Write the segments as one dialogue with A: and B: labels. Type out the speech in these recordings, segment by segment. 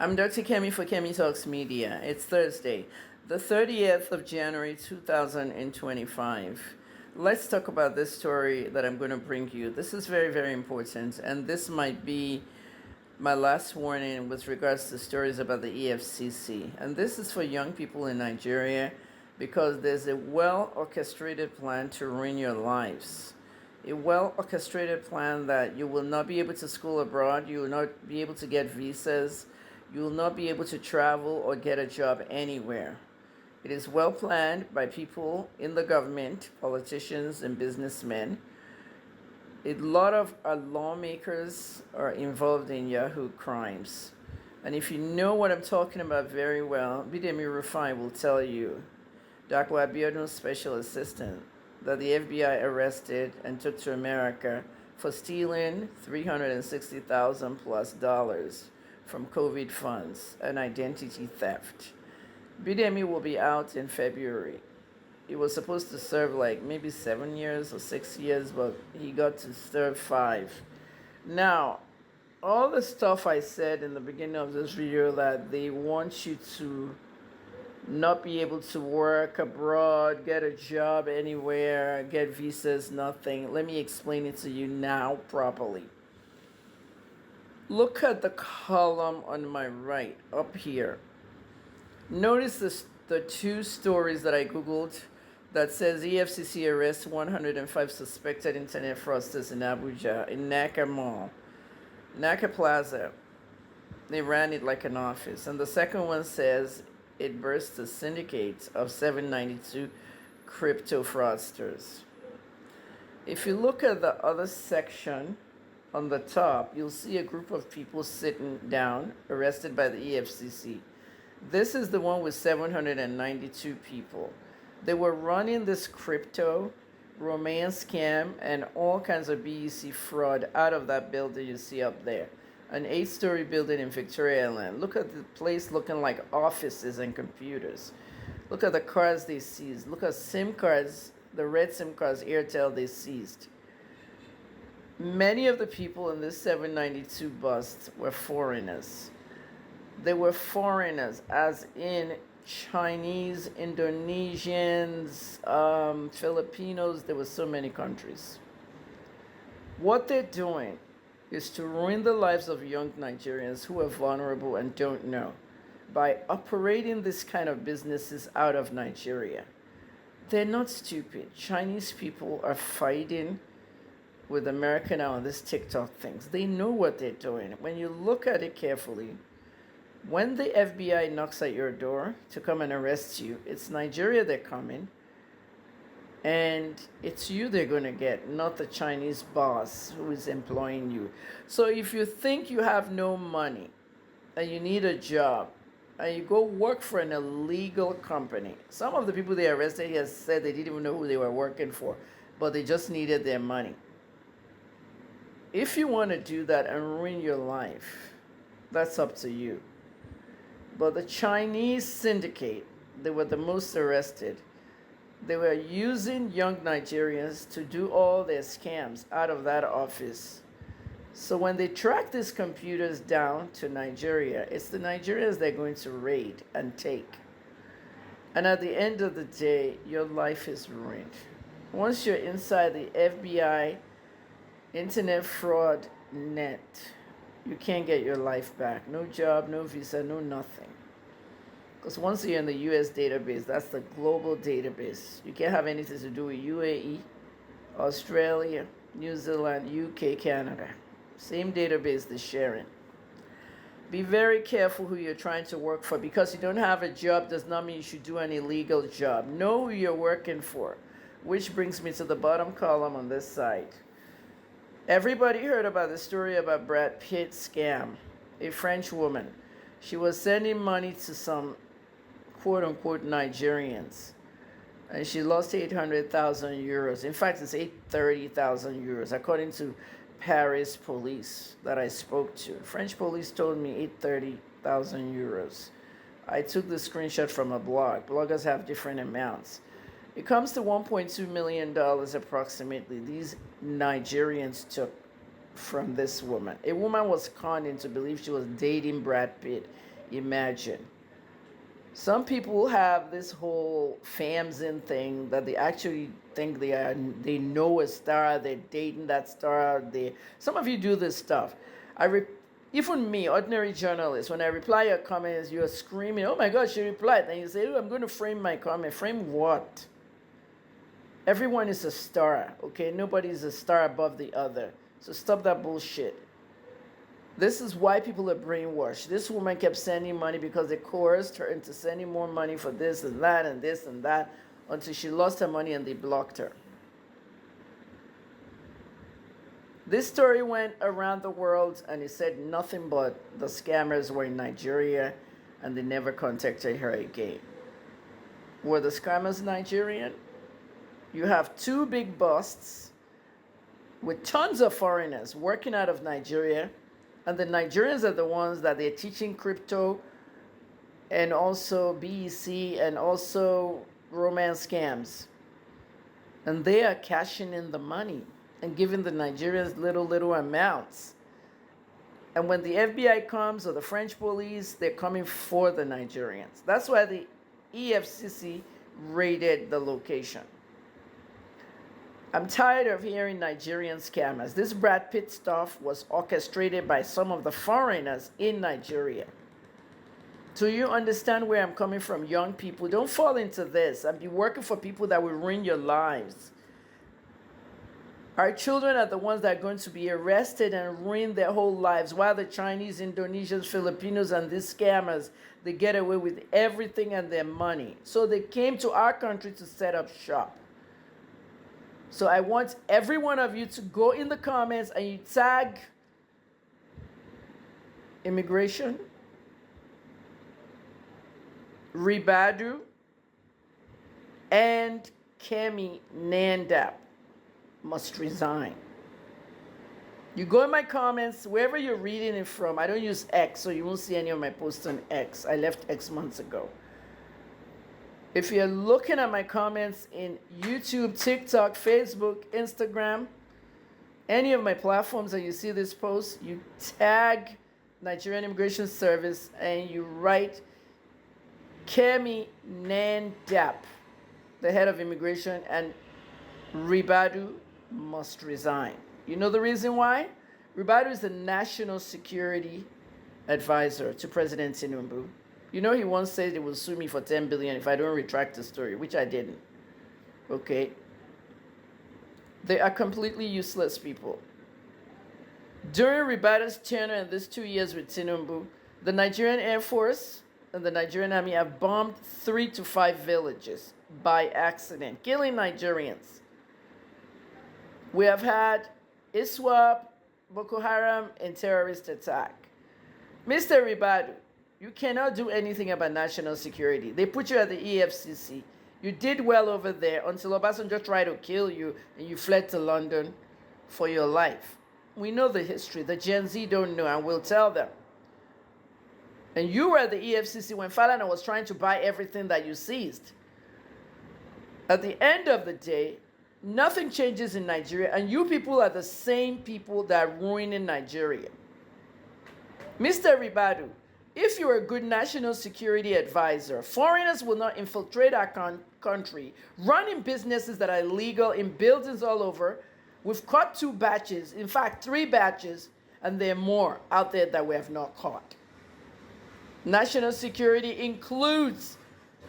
A: I'm Dr. Kemi for Kemi Talks Media. It's Thursday, the 30th of January 2025. Let's talk about this story that I'm going to bring you. This is very, very important, and this might be my last warning with regards to stories about the EFCC. And this is for young people in Nigeria because there's a well orchestrated plan to ruin your lives. A well orchestrated plan that you will not be able to school abroad, you will not be able to get visas, you will not be able to travel or get a job anywhere. It is well planned by people in the government, politicians, and businessmen. A lot of our lawmakers are involved in Yahoo crimes. And if you know what I'm talking about very well, Bidemi Rufai will tell you, Dr. Abiodun's special assistant, that the FBI arrested and took to America for stealing $360,000 plus from COVID funds and identity theft. Bidemi will be out in February. He was supposed to serve like maybe 7 years or 6 years, but he got to serve 5. Now, all the stuff I said in the beginning of this video that they want you to not be able to work abroad, get a job anywhere, get visas, nothing. Let me explain it to you now properly. Look at the column on my right up here. Notice the two stories that I Googled that says EFCC arrests 105 suspected internet fraudsters in Abuja, in Naka Mall, Naka Plaza. They ran it like an office. And the second one says it burst a syndicate of 792 crypto fraudsters. If you look at the other section on the top, you'll see a group of people sitting down, arrested by the EFCC. This is the one with 792 people. They were running this crypto, romance scam, and all kinds of BEC fraud out of that building you see up there. An 8-story building in Victoria Island. Look at the place looking like offices and computers. Look at the cars they seized. Look at SIM cards, the red SIM cards Airtel they seized. Many of the people in this 792 bust were foreigners. They were foreigners, as in Chinese, Indonesians, Filipinos. There were so many countries. What they're doing is to ruin the lives of young Nigerians who are vulnerable and don't know by operating this kind of businesses out of Nigeria. They're not stupid. Chinese people are fighting with America now on these TikTok things. They know what they're doing. When you look at it carefully, when the FBI knocks at your door to come and arrest you, it's Nigeria they're coming, and it's you they're going to get, not the Chinese boss who is employing you. So if you think you have no money and you need a job, and you go work for an illegal company, some of the people they arrested here said they didn't even know who they were working for, but they just needed their money. If you want to do that and ruin your life, that's up to you. But the Chinese syndicate, they were the most arrested. They were using young Nigerians to do all their scams out of that office. So when they track these computers down to Nigeria, it's the Nigerians they're going to raid and take. And at the end of the day, your life is ruined. Once you're inside the FBI internet fraud net, you can't get your life back. No job, no visa, no nothing. Because once you're in the US database, that's the global database. You can't have anything to do with UAE, Australia, New Zealand, UK, Canada. Same database they're sharing. Be very careful who you're trying to work for. Because you don't have a job does not mean you should do an illegal job. Know who you're working for. Which brings me to the bottom column on this side. Everybody heard about the story about Brad Pitt scam, a French woman. She was sending money to some quote-unquote Nigerians, and she lost 800,000 euros. In fact, it's 830,000 euros, according to Paris police that I spoke to. French police told me 830,000 euros. I took the screenshot from a blog. Bloggers have different amounts. It comes to $1.2 million approximately these Nigerians took from this woman. A woman was conned into believe she was dating Brad Pitt. Imagine. Some people have this whole famzin thing that they actually think they know a star, they're dating that star. Some of you do this stuff. Even me, ordinary journalist, when I reply your comments, you're screaming, "Oh my God, she replied!" And you say, "Oh, I'm going to frame my comment." Frame what? Everyone is a star, okay? Nobody is a star above the other. So stop that bullshit. This is why people are brainwashed. This woman kept sending money because they coerced her into sending more money for this and that and this and that until she lost her money and they blocked her. This story went around the world and it said nothing but the scammers were in Nigeria and they never contacted her again. Were the scammers Nigerian? You have two big busts with tons of foreigners working out of Nigeria. And the Nigerians are the ones that they're teaching crypto and also BEC and also romance scams. And they are cashing in the money and giving the Nigerians little amounts. And when the FBI comes or the French police, they're coming for the Nigerians. That's why the EFCC raided the location. I'm tired of hearing Nigerian scammers. This Brad Pitt stuff was orchestrated by some of the foreigners in Nigeria. Do you understand where I'm coming from, young people? Don't fall into this and be working for people that will ruin your lives. Our children are the ones that are going to be arrested and ruin their whole lives, while the Chinese, Indonesians, Filipinos, and these scammers, they get away with everything and their money. So they came to our country to set up shop. So I want every one of you to go in the comments and you tag immigration, Ribadu, and Kemi Nandap must resign. You go in my comments, wherever you're reading it from. I don't use X, so you won't see any of my posts on X. I left X months ago. If you're looking at my comments in YouTube, TikTok, Facebook, Instagram, any of my platforms and you see this post, you tag Nigerian Immigration Service and you write Kemi Nandap, the head of immigration, and Ribadu must resign. You know the reason why? Ribadu is the national security advisor to President Tinubu. You know, he once said he will sue me for 10 billion if I don't retract the story, which I didn't. Okay? They are completely useless people. During Ribadu's tenure in these 2 years with Tinubu, the Nigerian Air Force and the Nigerian Army have bombed 3 to 5 villages by accident, killing Nigerians. We have had ISWAP, Boko Haram, and terrorist attack. Mr. Ribadu, you cannot do anything about national security. They put you at the EFCC. You did well over there until Obasanjo tried to kill you and you fled to London for your life. We know the history. The Gen Z don't know, and we'll tell them. And you were at the EFCC when Falana was trying to buy everything that you seized. At the end of the day, nothing changes in Nigeria, and you people are the same people that are ruining Nigeria. Mr. Ribadu, if you're a good national security advisor, foreigners will not infiltrate our country, running businesses that are illegal in buildings all over. We've caught 2 batches, in fact 3 batches, and there are more out there that we have not caught. National security includes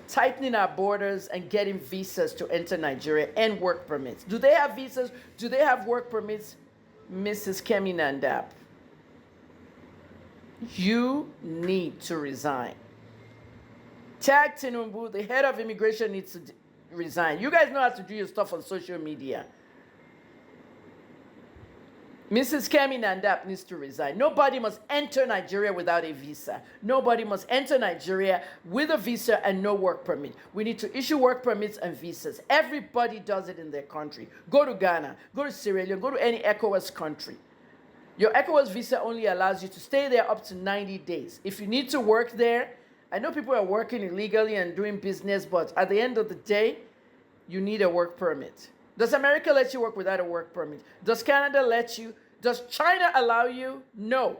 A: tightening our borders and getting visas to enter Nigeria and work permits. Do they have visas? Do they have work permits? Mrs. Kemi Nandap, you need to resign. Tag Tinubu, the head of immigration, needs to resign. You guys know how to do your stuff on social media. Mrs. Kemi Nandap needs to resign. Nobody must enter Nigeria without a visa. Nobody must enter Nigeria with a visa and no work permit. We need to issue work permits and visas. Everybody does it in their country. Go to Ghana, go to Sierra Leone, go to any ECOWAS country. Your ECOWAS visa only allows you to stay there up to 90 days. If you need to work there, I know people are working illegally and doing business, but at the end of the day, you need a work permit. Does America let you work without a work permit? Does Canada let you? Does China allow you? No.